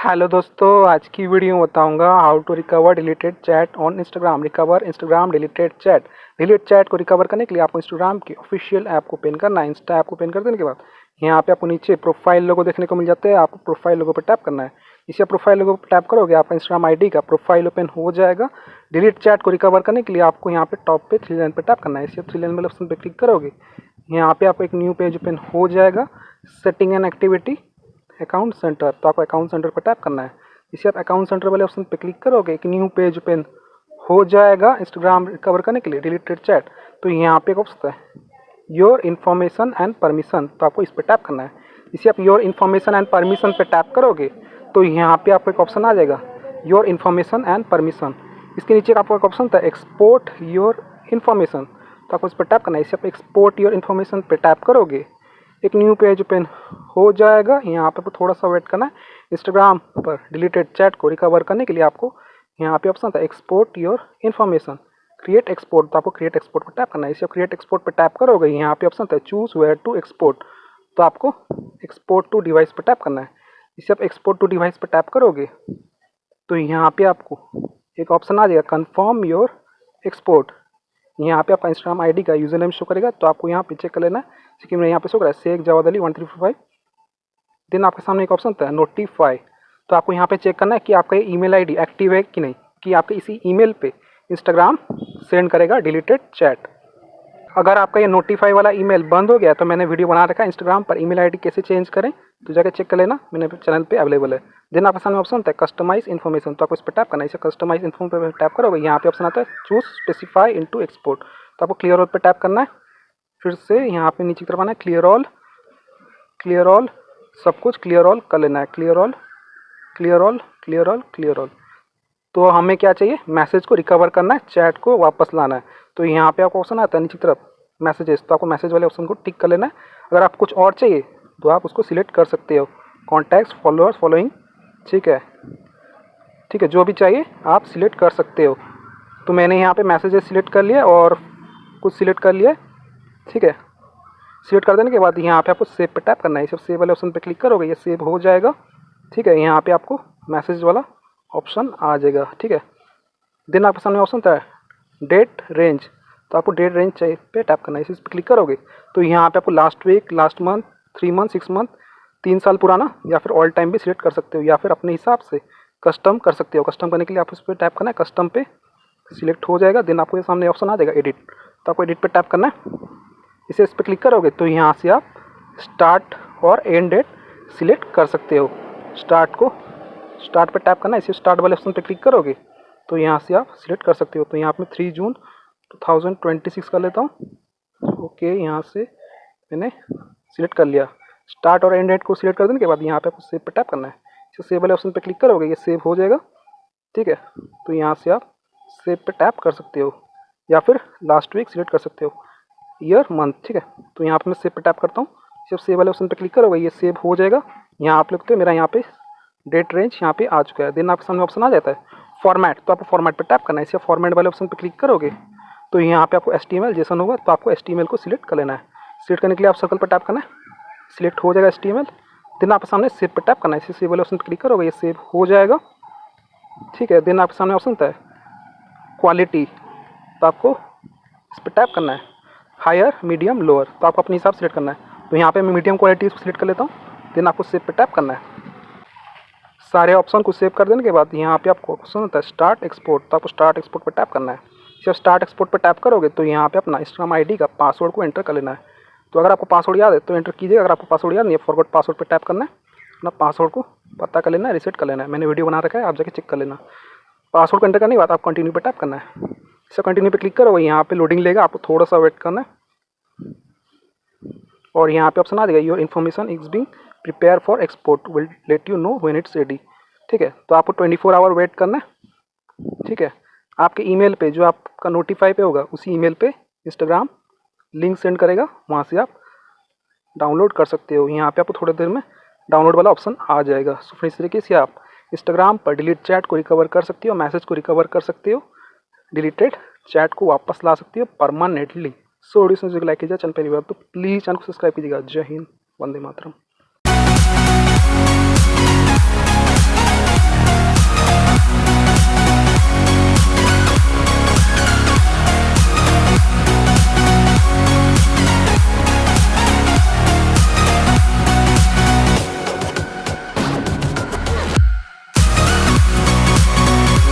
Hello दोस्तों, आज की वीडियो में बताऊंगा how to recover deleted chat on Instagram. Recover Instagram deleted chat. Delete chat को रिकवर करने के लिए आपको इंस्टाग्राम की ऑफिशियल ऐप को ओपन करना है। इंस्टा ऐप को ओपन कर देने के बाद यहाँ पे आपको नीचे प्रोफाइल लोगो देखने को मिल जाते हैं। आपको प्रोफाइल लोगो पर टैप करना है। इसे प्रोफाइल लोगो पर टैप करोगे आपका इंस्टाग्राम आईडी का प्रोफाइल ओपन हो जाएगा। डिलीट चैट को रिकवर करने के लिए आपको यहाँ पे टॉप पे 3 लाइन पर टैप करना है। इसे 3 लाइन वाले ऑप्शन पर क्लिक करोगे, यहाँ पे आपको एक न्यू पेज ओपन हो जाएगा। Setting and activity account centre, तो आपको अकाउंट सेंटर पर टैप करना है। इसे आप अकाउंट सेंटर वाले ऑप्शन पे क्लिक करोगे, एक न्यू पेज ओपन हो जाएगा इंस्टाग्राम रिकवर करने के लिए डिलीटेड चैट। तो यहाँ पे एक ऑप्शन है योर इन्फॉर्मेशन एंड परमिशन, तो आपको इस पर टैप करना है। इसे आप योर इन्फॉर्मेशन एंड परमिशन पे टैप करोगे तो यहाँ पे आपको एक ऑप्शन आ जाएगा योर इन्फॉर्मेशन एंड परमिशन। इसके नीचे आपको एक ऑप्शन था एक्सपोर्ट योर इन्फॉर्मेशन, तो आपको इस पर टैप करना है। इसे आप एक्सपोर्ट योर इन्फॉर्मेशन पे टैप करोगे, एक न्यू पेज ओपन हो जाएगा। यहाँ पे थोड़ा सा वेट करना है। इंस्टाग्राम पर डिलीटेड चैट को रिकवर करने के लिए आपको यहाँ पे ऑप्शन था export your information, create export, तो आपको क्रिएट एक्सपोर्ट पर टैप करना है। इसे आप क्रिएट एक्सपोर्ट पर टैप करोगे, यहाँ पे ऑप्शन था चूज वेयर टू एक्सपोर्ट, तो आपको एक्सपोर्ट टू डिवाइस पर टैप करना है। इसे आप एक्सपोर्ट टू डिवाइस पर टैप करोगे तो यहाँ पे आपको एक ऑप्शन आ जाएगा कन्फर्म योर एक्सपोर्ट। यहाँ पे आपका इंस्टाग्राम आईडी का यूजर नेम शो करेगा, तो आपको यहाँ पे चेक कर लेना है। जैसे मैं यहाँ पे शो कर रहा है शेख जवाद अली 1345। देन आपके सामने एक ऑप्शन था नोटिफाई, तो आपको यहाँ पे चेक करना है कि आपका ये ईमेल आईडी एक्टिव है कि नहीं, कि आपके इसी ईमेल पे इंस्टाग्राम सेंड करेगा डिलीटेड चैट। अगर आपका ये नोटिफाई वाला ईमेल बंद हो गया तो मैंने वीडियो बना रखा है इंस्टाग्राम पर ईमेल आईडी कैसे चेंज करें, तो जाकर चेक कर लेना, मेरे चैनल पे अवेलेबल है। देन आपके सामने ऑप्शन होता है कस्टमाइज इन्फॉर्मेशन, तो आपको इस पर टैप करना है। इसे कस्टमाइज इन्फॉर्मेशन पर टैप करोगे, यहाँ पे ऑप्शन आता है चूज स्पेसिफाई इनटू एक्सपोर्ट, तो आपको क्लियर ऑल पर टैप करना है। फिर से यहाँ पे नीचे की तरफ आना है क्लियर ऑल सब कुछ क्लियर ऑल कर लेना है। Clear all clear all clear all clear all. तो हमें क्या चाहिए, मैसेज को रिकवर करना है, चैट को वापस लाना है। तो यहाँ पे आपको ऑप्शन आता है नीचे की तरफ मैसेजेस, तो आपको मैसेज वाले ऑप्शन को टिक कर लेना है। अगर आप कुछ और चाहिए तो आप उसको सिलेक्ट कर सकते हो, कॉन्टैक्ट्स फॉलोअर्स फॉलोइंग, ठीक है, जो भी चाहिए आप सिलेक्ट कर सकते हो। तो मैंने यहाँ पे मैसेजेस सिलेक्ट कर लिया और कुछ सिलेक्ट कर लिया, ठीक है। सिलेक्ट कर देने के बाद यहाँ पे आपको सेव पे टैप करना है। सिर्फ सेव वाले ऑप्शन पे क्लिक करोगे, ये सेव हो जाएगा, ठीक है। यहाँ पे आपको मैसेज वाला ऑप्शन आ जाएगा, ठीक है। देन आपके सामने ऑप्शन था डेट रेंज, तो आपको डेट रेंज चाहिए पे टैप करना है। इस पर क्लिक करोगे तो यहाँ पे आपको last week, last month, 3 month, 6 month, 3 साल पुराना या फिर ऑल टाइम भी सिलेक्ट कर सकते हो, या फिर अपने हिसाब से कस्टम कर सकते हो। कस्टम करने के लिए आप उस पर टैप करना है, कस्टम पे सिलेक्ट हो जाएगा। देन आपको ये सामने ऑप्शन आ जाएगा एडिट, तो आपको एडिट पे टैप करना है। इसे इस पर क्लिक करोगे तो यहाँ से आप स्टार्ट और एंड डेट सिलेक्ट कर सकते हो। स्टार्ट पे टैप करना है। इसे स्टार्ट वाले ऑप्शन पे क्लिक करोगे तो यहाँ से आप सिलेक्ट कर सकते हो। तो यहाँ पे 3 जून 2026 कर लेता हूँ। ओके, यहाँ से मैंने सिलेक्ट कर लिया। स्टार्ट और एंड डेट को सिलेक्ट कर देने के बाद यहाँ पे आपको सेव पे टैप करना है। इसे सेव वाले ऑप्शन पे क्लिक करोगे, ये सेव हो जाएगा, ठीक है। तो यहाँ से आप सेव पे टैप कर सकते हो या फिर लास्ट वीक सिलेक्ट कर सकते हो, ईयर मंथ, ठीक है। तो यहाँ पे मैं सेव पे टैप करता हूँ। जब सेव वाले ऑप्शन पे क्लिक करोगे ये सेव हो जाएगा। यहाँ आप लिखते हो मेरा यहाँ पे डेट रेंज यहाँ पे आ चुका है। देन आपके सामने ऑप्शन आ जाता है फॉर्मेट, तो आपको फॉर्मेट पे टैप करना है। इसे फॉर्मेट वाले ऑप्शन पे क्लिक करोगे तो यहाँ पे आपको HTML जेसन होगा, तो आपको HTML को सिलेक्ट कर लेना है। सिलेक्ट करने के लिए आप सर्कल पर टैप करना है, सिलेक्ट हो जाएगा HTML। देन आपके सामने सेव पे टैप करना है। इसे सेव वाले ऑप्शन पर क्लिक करोगे, ये सेव हो जाएगा, ठीक है। देन आपके सामने ऑप्शन होता है क्वालिटी, तो आपको इस पर टैप करना है, हायर मीडियम लोअर, तो आपको अपने हिसाब से सिलेक्ट करना है। तो यहाँ पे मैं मीडियम क्वालिटी इसको सिलेक्ट कर लेता हूँ। देन आपको सेव पे टैप करना है। सारे ऑप्शन को सेव कर देने के बाद यहाँ पे आपको ऑप्शन होता है स्टार्ट एक्सपोर्ट, तो आपको स्टार्ट एक्सपोर्ट पर टैप करना है। जब स्टार्ट एक्सपोर्ट पर टैप करोगे तो यहाँ पे अपना इंस्टाग्राम आईडी का पासवर्ड को एंटर कर लेना है। तो अगर आपको पासवर्ड याद है तो एंटर कीजिएगा, अगर आपको पासवर्ड याद नहीं है फॉरगॉट पासवर्ड पर टैप करना है, अपना पासवर्ड को पता कर लेना है, रीसेट कर लेना है। मैंने वीडियो बना रखा है, आप जाके चेक कर लेना। पासवर्ड को एंटर करने के बाद आप कंटिन्यू पर टैप करना है। इसे कंटिन्यू पे क्लिक करोगे, यहाँ पे लोडिंग लेगा, आपको थोड़ा सा वेट करना है। और यहाँ पे ऑप्शन आ जाएगा your information is being prepare for export, will let you know when it's ready, ठीक है। तो आपको 24 आवर वेट करना है, ठीक है। आपके ईमेल पे जो आपका नोटिफाई पे होगा उसी ईमेल पे इंस्टाग्राम लिंक सेंड करेगा, वहाँ से आप डाउनलोड कर सकते हो। यहाँ पे आपको थोड़ी देर में डाउनलोड वाला ऑप्शन आ जाएगा। सो इस तरीके से आप इंस्टाग्राम पर डिलीट चैट को रिकवर कर सकते हो, मैसेज को रिकवर कर सकते हो, डिलीटेड चैट को वापस ला सकती हो परमानेंटली। सो वीडियो लाइक कीजिएगा, चैनल पहली बार तो प्लीज़ चैनल को सब्सक्राइब कीजिएगा। जय हिंद, वंदे मातरम।